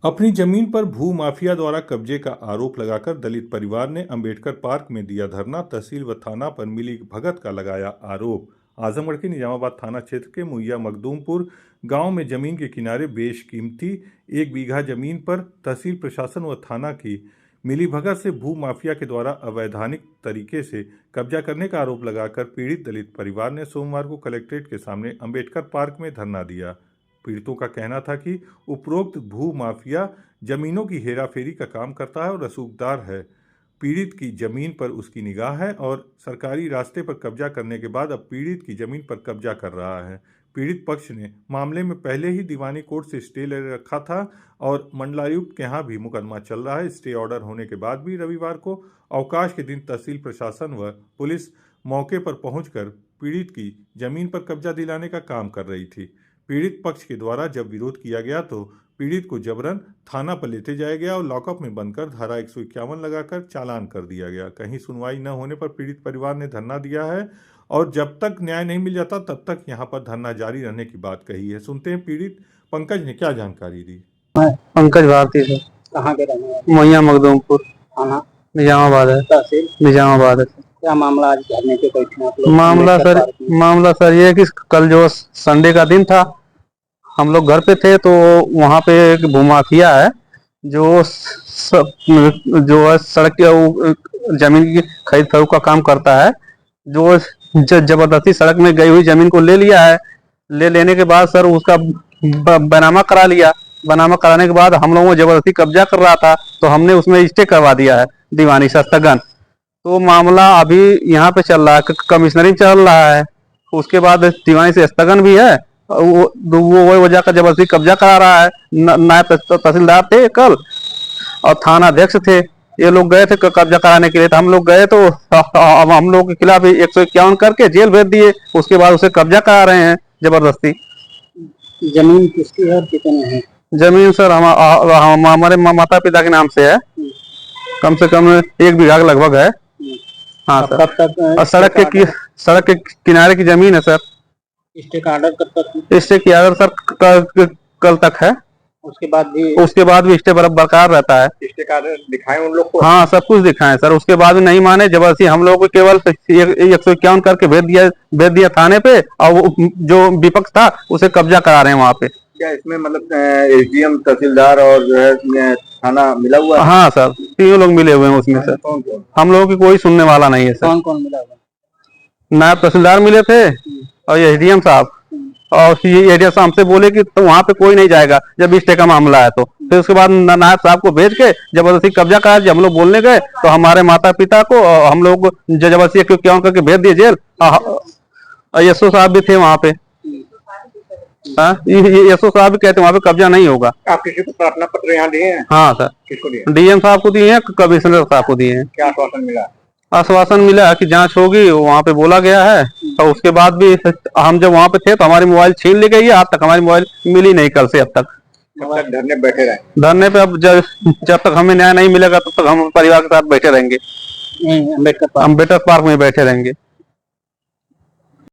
अपनी जमीन पर भू माफिया द्वारा कब्जे का आरोप लगाकर दलित परिवार ने अंबेडकर पार्क में दिया धरना। तहसील व थाना पर मिली भगत का लगाया आरोप। आजमगढ़ के निजामाबाद थाना क्षेत्र के मुहैया मखदूमपुर गांव में जमीन के किनारे बेशकीमती 1 बीघा जमीन पर तहसील प्रशासन व थाना की मिलीभगत से भू माफिया के द्वारा अवैधानिक तरीके से कब्जा करने का आरोप लगाकर पीड़ित दलित परिवार ने सोमवार को कलेक्ट्रेट के सामने अंबेडकर पार्क में धरना दिया। पीड़ितों का कहना था कि उपरोक्त भू माफिया जमीनों की हेराफेरी का काम करता है और रसूखदार है। पीड़ित की जमीन पर उसकी निगाह है और सरकारी रास्ते पर कब्जा करने के बाद अब पीड़ित की जमीन पर कब्जा कर रहा है। पीड़ित पक्ष ने मामले में पहले ही दीवानी कोर्ट से स्टे ले रखा था और मंडलायुक्त के यहाँ भी मुकदमा चल रहा है। स्टे ऑर्डर होने के बाद भी रविवार को अवकाश के दिन तहसील प्रशासन व पुलिस मौके पर पहुंचकर पीड़ित की जमीन पर कब्जा दिलाने का काम कर रही थी। पीड़ित पक्ष के द्वारा जब विरोध किया गया तो पीड़ित को जबरन थाना पर लेते जाया गया और लॉकअप में बंद कर धारा 151 लगाकर चालान कर दिया गया। कहीं सुनवाई न होने पर पीड़ित परिवार ने धरना दिया है और जब तक न्याय नहीं मिल जाता तब तक यहां पर धरना जारी रहने की बात कही है। सुनते हैं पीड़ित पंकज ने क्या जानकारी दी। पंकज भारती से। कहाँ के रहने वाले? मुहैया मखदूमपुर, थाना निजामाबाद है। तहसील निजामाबाद है। क्या मामला आज धरने के बैठे आप लोग? मामला सर ये है कि कल जो संडे का दिन था, हम लोग घर पे थे तो वहाँ पे एक भूमाफिया है जो है सड़क के जमीन की खरीद फरोख्त का काम करता है। जो जबरदस्ती सड़क में गई हुई जमीन को ले लिया है। लेने के बाद सर उसका बनामा करा लिया। बनामा कराने के बाद हम लोगों को जबरदस्ती कब्जा कर रहा था तो हमने उसमें स्टे करवा दिया है, दीवानी स्थगन। तो मामला अभी यहाँ पे चल रहा है, कमिश्नरिंग चल रहा है। उसके बाद दीवानी से स्थगन भी है। वो वजह का जबरदस्ती कब्जा करा रहा है। नायब तहसीलदार थे कल और थाना अध्यक्ष थे, ये लोग गए थे कब्जा कराने के लिए। तो हम लोग गए तो हम लोग के खिलाफ 151 करके जेल भेज दिए। उसके बाद उसे कब्जा करा रहे हैं जबरदस्ती। जमीन किसकी है और कितने हैं? जमीन सर हमारे माता पिता के नाम से है। कम से कम 1 बीघा के लगभग है। हाँ सर। कब तक? और सड़क के किनारे की जमीन है सर। स्टे का ऑर्डर कब तक? स्टे की ऑर्डर सर कल तक है। उसके बाद भी स्टे बरकरार रहता है। स्टे का ऑर्डर दिखाएं उन लोग को? हाँ सब कुछ दिखाएं सर। उसके बाद भी नहीं माने, जबरदस्ती हम लोग को केवल 151 करके भेज दिया थाने पे और जो विपक्ष था उसे कब्जा करा रहे हैं वहाँ पे। क्या इसमें मतलब एसडीएम तहसीलदार और जो है थाना मिला हुआ है? हाँ सर, तीनों लोग मिले हुए हैं उसमें सर। कौन? हम लोगों की कोई सुनने वाला नहीं है सर। कौन मिला हुआ? नायब तहसीलदार मिले थे और एसडीएम साहब। और ये एरिया साहब हमसे बोले कि तो वहाँ पे कोई नहीं जाएगा जब स्टे का मामला है। तो फिर उसके बाद नायब साहब को भेज के जबरदस्ती कब्जा करा। जब हम लोग बोलने गए तो हमारे माता पिता को हम लोग जबरदस्ती 151 करके भेज दिए जेल। एसओ साहब भी थे वहाँ पे। एसओ साहब भी कहते वहाँ पे कब्जा नहीं होगा। आप किसी को प्रार्थना पत्र यहाँ दिए हैं? हाँ सर। किसको दिए? डीएम साहब को दिए हैं, कमिश्नर साहब को दिए हैं। क्या आश्वासन मिला? आश्वासन मिला कि जांच होगी, वहाँ पे बोला गया है। और उसके बाद भी हम जब वहाँ पे थे तो हमारी मोबाइल छीन ली गई है। आज तक हमारी मोबाइल मिली नहीं, कल से अब तक। धरने बैठे रहे? धरने पे अब जब तक हमें न्याय नहीं मिलेगा तब तक हम परिवार के साथ बैठे रहेंगे। अंबेडकर पार्क में बैठे रहेंगे।